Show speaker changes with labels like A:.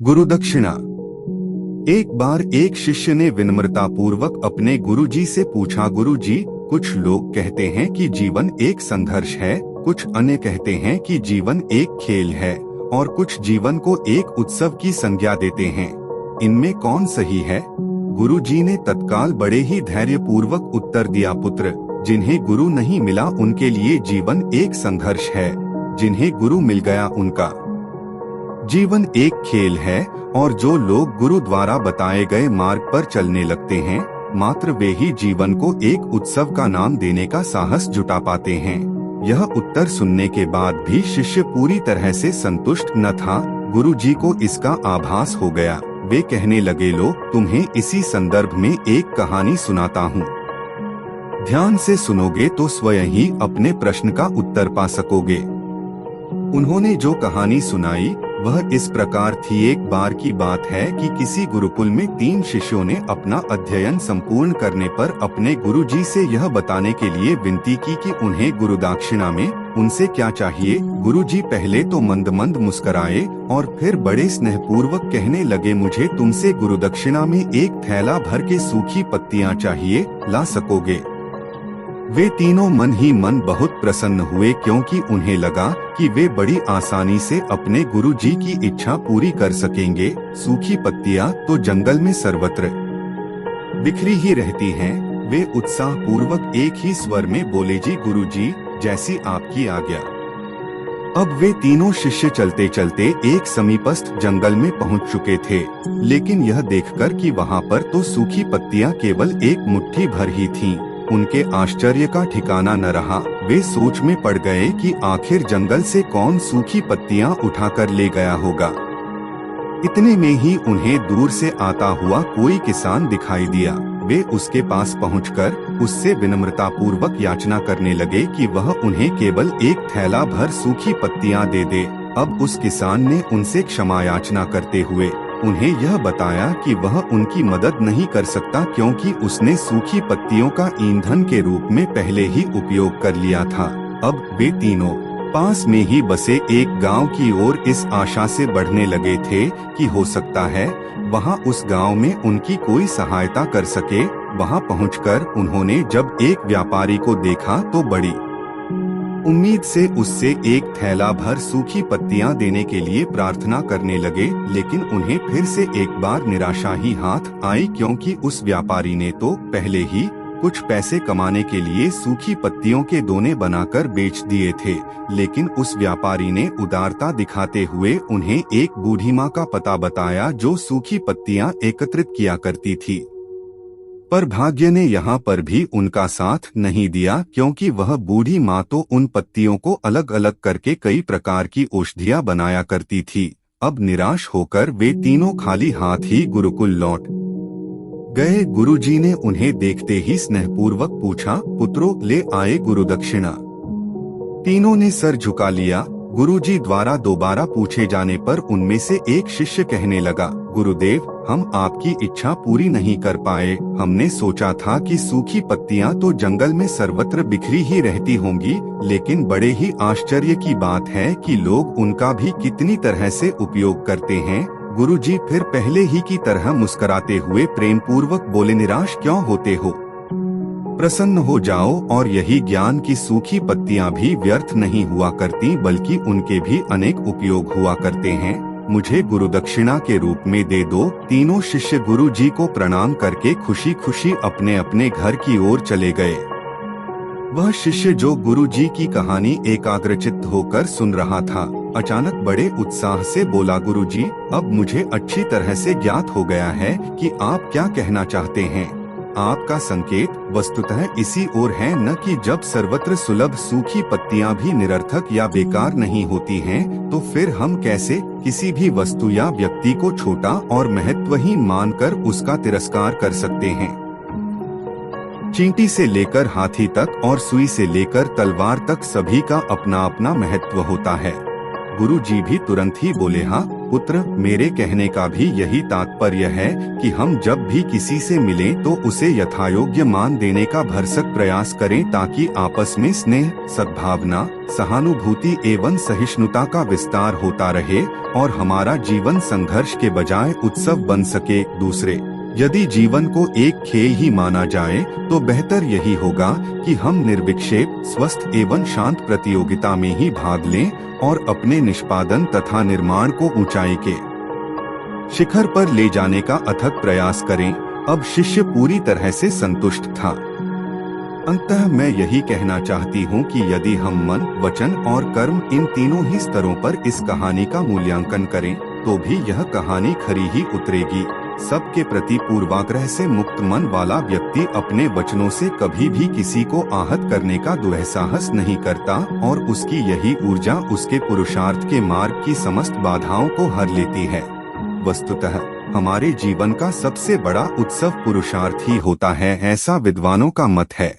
A: गुरुदक्षिणा। एक बार एक शिष्य ने विनम्रतापूर्वक अपने गुरुजी से पूछा, गुरुजी, कुछ लोग कहते हैं कि जीवन एक संघर्ष है, कुछ अन्य कहते हैं कि जीवन एक खेल है और कुछ जीवन को एक उत्सव की संज्ञा देते हैं। इनमें कौन सही है? गुरुजी ने तत्काल बड़े ही धैर्यपूर्वक उत्तर दिया, पुत्र, जिन्हें गुरु नहीं मिला उनके लिए जीवन एक संघर्ष है, जिन्हें गुरु मिल गया उनका जीवन एक खेल है। और जो लोग गुरु द्वारा बताए गए मार्ग पर चलने लगते हैं, मात्र वे ही जीवन को एक उत्सव का नाम देने का साहस जुटा पाते हैं। यह उत्तर सुनने के बाद भी शिष्य पूरी तरह से संतुष्ट न था। गुरुजी को इसका आभास हो गया। वे कहने लगे, लो, तुम्हें इसी संदर्भ में एक कहानी सुनाता हूँ। ध्यान से सुनोगे तो स्वयं ही अपने प्रश्न का उत्तर पा सकोगे। उन्होंने जो कहानी सुनाई वह इस प्रकार थी। एक बार की बात है कि किसी गुरुकुल में 3 शिष्यों ने अपना अध्ययन संपूर्ण करने पर अपने गुरुजी से यह बताने के लिए विनती की कि उन्हें गुरुदक्षिणा में उनसे क्या चाहिए। गुरुजी पहले तो मंद मंद मुस्कुराए और फिर बड़े स्नेहपूर्वक कहने लगे, मुझे तुमसे गुरुदक्षिणा में एक थैला भर के सूखी पत्तियां चाहिए, ला सकोगे? वे तीनों मन ही मन बहुत प्रसन्न हुए, क्योंकि उन्हें लगा कि वे बड़ी आसानी से अपने गुरुजी की इच्छा पूरी कर सकेंगे। सूखी पत्तियां तो जंगल में सर्वत्र बिखरी ही रहती हैं। वे उत्साह पूर्वक एक ही स्वर में बोले, जी गुरुजी, जैसी आपकी आज्ञा। अब वे तीनों शिष्य चलते चलते एक समीपस्थ जंगल में पहुंच चुके थे, लेकिन यह देखकर कि वहां पर तो सूखी पत्तियां केवल एक मुट्ठी भर ही थीं, उनके आश्चर्य का ठिकाना न रहा। वे सोच में पड़ गए कि आखिर जंगल से कौन सूखी पत्तियां उठाकर ले गया होगा। इतने में ही उन्हें दूर से आता हुआ कोई किसान दिखाई दिया। वे उसके पास पहुंचकर उससे विनम्रतापूर्वक याचना करने लगे कि वह उन्हें केवल एक थैला भर सूखी पत्तियां दे दे। अब उस किसान ने उनसे क्षमा याचना करते हुए उन्हें यह बताया कि वह उनकी मदद नहीं कर सकता, क्योंकि उसने सूखी पत्तियों का ईंधन के रूप में पहले ही उपयोग कर लिया था। अब वे तीनों पास में ही बसे एक गांव की ओर इस आशा से बढ़ने लगे थे कि हो सकता है वहां उस गांव में उनकी कोई सहायता कर सके। वहां पहुंचकर उन्होंने जब एक व्यापारी को देखा तो बड़ी उम्मीद से उससे एक थैला भर सूखी पत्तियां देने के लिए प्रार्थना करने लगे, लेकिन उन्हें फिर से एक बार निराशा ही हाथ आई, क्योंकि उस व्यापारी ने तो पहले ही कुछ पैसे कमाने के लिए सूखी पत्तियों के दोने बनाकर बेच दिए थे। लेकिन उस व्यापारी ने उदारता दिखाते हुए उन्हें एक बूढ़ी माँ का पता बताया जो सूखी पत्तियां एकत्रित किया करती थी। पर भाग्य ने यहाँ पर भी उनका साथ नहीं दिया, क्योंकि वह बूढ़ी माँ तो उन पत्तियों को अलग अलग करके कई प्रकार की औषधियाँ बनाया करती थी। अब निराश होकर वे तीनों खाली हाथ ही गुरुकुल लौट गए। गुरुजी ने उन्हें देखते ही स्नेहपूर्वक पूछा, पुत्रों, ले आए गुरुदक्षिणा? तीनों ने सर झुका लिया। गुरुजी द्वारा दोबारा पूछे जाने पर उनमें से एक शिष्य कहने लगा, गुरुदेव, हम आपकी इच्छा पूरी नहीं कर पाए। हमने सोचा था कि सूखी पत्तियां तो जंगल में सर्वत्र बिखरी ही रहती होंगी, लेकिन बड़े ही आश्चर्य की बात है कि लोग उनका भी कितनी तरह से उपयोग करते हैं। गुरुजी फिर पहले ही की तरह मुस्कुराते हुए प्रेम पूर्वक बोले, निराश क्यों होते हो? प्रसन्न हो जाओ, और यही ज्ञान की सूखी पत्तियां भी व्यर्थ नहीं हुआ करती, बल्कि उनके भी अनेक उपयोग हुआ करते हैं। मुझे गुरुदक्षिणा के रूप में दे दो। तीनों शिष्य गुरुजी को प्रणाम करके खुशी खुशी अपने अपने घर की ओर चले गए। वह शिष्य जो गुरुजी की कहानी एकाग्रचित्त होकर सुन रहा था, अचानक बड़े उत्साह से बोला, गुरुजी, अब मुझे अच्छी तरह से ज्ञात हो गया है कि आप क्या कहना चाहते हैं। आपका संकेत वस्तुतः इसी ओर है, न कि जब सर्वत्र सुलभ सूखी पत्तियां भी निरर्थक या बेकार नहीं होती हैं, तो फिर हम कैसे किसी भी वस्तु या व्यक्ति को छोटा और महत्वहीन मानकर उसका तिरस्कार कर सकते हैं। चींटी से लेकर हाथी तक और सुई से लेकर तलवार तक सभी का अपना अपना महत्व होता है। गुरुजी भी तुरंत ही बोले, हाँ पुत्र, मेरे कहने का भी यही तात्पर्य है कि हम जब भी किसी से मिलें तो उसे यथायोग्य मान देने का भरसक प्रयास करें, ताकि आपस में स्नेह, सद्भावना सहानुभूति एवं सहिष्णुता का विस्तार होता रहे और हमारा जीवन संघर्ष के बजाय उत्सव बन सके। दूसरे, यदि जीवन को एक खेल ही माना जाए तो बेहतर यही होगा कि हम निर्विक्षेप, स्वस्थ एवं शांत प्रतियोगिता में ही भाग लें और अपने निष्पादन तथा निर्माण को ऊंचाई के शिखर पर ले जाने का अथक प्रयास करें। अब शिष्य पूरी तरह से संतुष्ट था। अंततः मैं यही कहना चाहती हूँ कि यदि हम मन, वचन और कर्म इन तीनों ही स्तरों पर इस कहानी का मूल्यांकन करें तो भी यह कहानी खरी ही उतरेगी। सबके प्रति पूर्वाग्रह से मुक्त मन वाला व्यक्ति अपने वचनों से कभी भी किसी को आहत करने का दुस्साहस नहीं करता और उसकी यही ऊर्जा उसके पुरुषार्थ के मार्ग की समस्त बाधाओं को हर लेती है। वस्तुतः हमारे जीवन का सबसे बड़ा उत्सव पुरुषार्थ ही होता है, ऐसा विद्वानों का मत है।